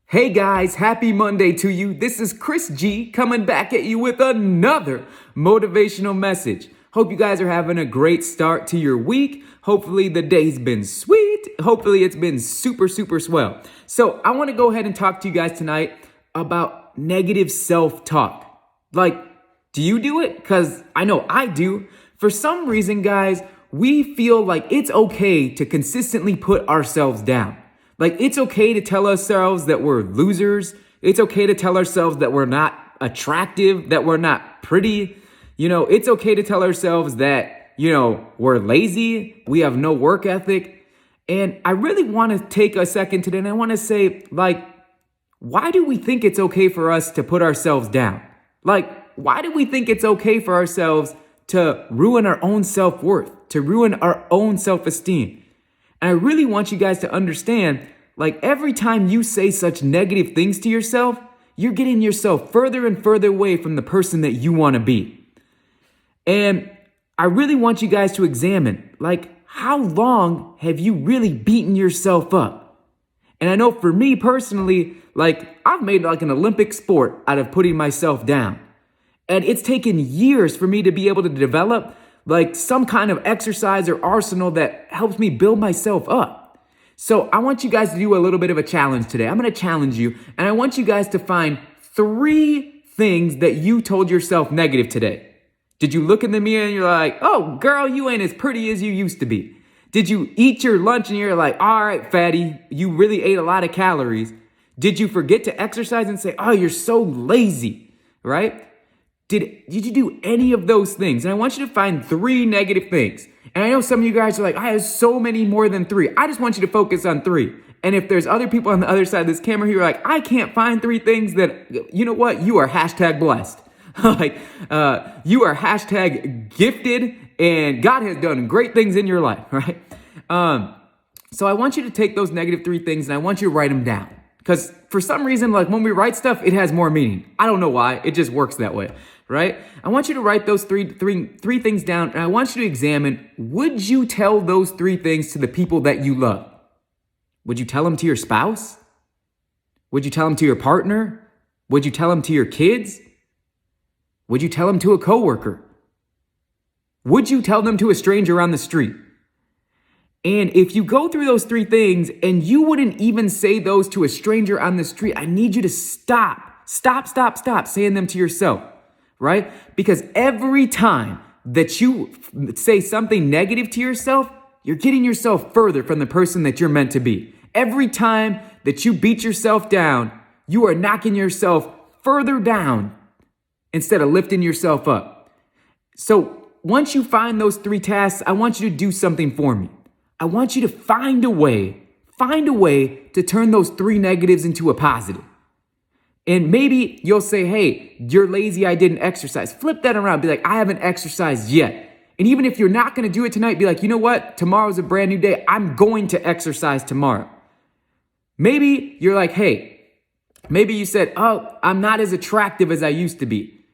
Hey guys, happy Monday to you. This is Chris G coming back at you with another motivational message. Hope you guys are having a great start to your week. Hopefully the day's been sweet. Hopefully it's been super swell. So I want to go ahead and talk to you guys tonight about negative self-talk. Like, do you do it? Because I know I do. For some reason, guys, we feel like it's okay to consistently put ourselves down. Like, it's okay to tell ourselves that we're losers. It's okay to tell ourselves that we're not attractive, that we're not pretty. It's okay to tell ourselves that, we're lazy, we have no work ethic. And I really want to take a second today and I want to say, why do we think it's okay for us to put ourselves down? Why do we think it's okay for ourselves to ruin our own self-worth, to ruin our own self-esteem? And I really want you guys to understand, every time you say such negative things to yourself, you're getting yourself further and further away from the person that you want to be. And I really want you guys to examine, how long have you really beaten yourself up? And I know for me personally, I've made an Olympic sport out of putting myself down. And it's taken years for me to be able to develop some kind of exercise or arsenal that helps me build myself up. So I want you guys to do a little bit of a challenge today. I'm going to challenge you, and I want you guys to find 3 things that you told yourself negative today. Did you look in the mirror and you're like, oh, girl, you ain't as pretty as you used to be? Did you eat your lunch and you're like, all right, fatty, you really ate a lot of calories? Did you forget to exercise and say, oh, you're so lazy, right? Did you do any of those things? And I want you to find 3 negative things. And I know some of you guys are like, I have so many more than 3. I just want you to focus on 3. And if there's other people on the other side of this camera who are like, I can't find 3 things, that, you know what? You are hashtag blessed. You are hashtag gifted, and God has done great things in your life, right? So I want you to take those negative 3 things and I want you to write them down. Because for some reason, when we write stuff, it has more meaning. I don't know why. It just works that way, right? I want you to write those three things down, and I want you to examine, would you tell those 3 things to the people that you love? Would you tell them to your spouse? Would you tell them to your partner? Would you tell them to your kids? Would you tell them to a coworker? Would you tell them to a stranger on the street? And if you go through those 3 things and you wouldn't even say those to a stranger on the street, I need you to stop saying them to yourself, right? Because every time that you say something negative to yourself, you're getting yourself further from the person that you're meant to be. Every time that you beat yourself down, you are knocking yourself further down instead of lifting yourself up. So once you find those 3 tasks, I want you to do something for me. I want you to find a way to turn those 3 negatives into a positive. And maybe you'll say, hey, you're lazy, I didn't exercise. Flip that around, be like, I haven't exercised yet. And even if you're not going to do it tonight, be like, you know what? Tomorrow's a brand new day. I'm going to exercise tomorrow. Maybe you're like, hey, maybe you said, oh, I'm not as attractive as I used to be.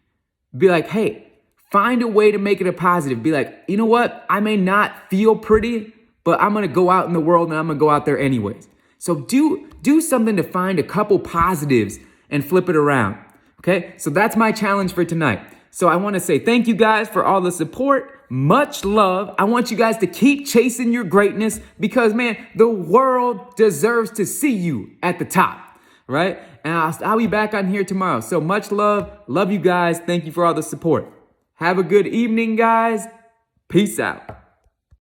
Be like, hey, find a way to make it a positive. Be like, you know what? I may not feel pretty, but I'm going to go out in the world and I'm going to go out there anyways. So do something to find a couple positives and flip it around. Okay? So that's my challenge for tonight. So I want to say thank you guys for all the support. Much love. I want you guys to keep chasing your greatness because, man, the world deserves to see you at the top, right? And I'll be back on here tomorrow. So much love. Love you guys. Thank you for all the support. Have a good evening, guys. Peace out.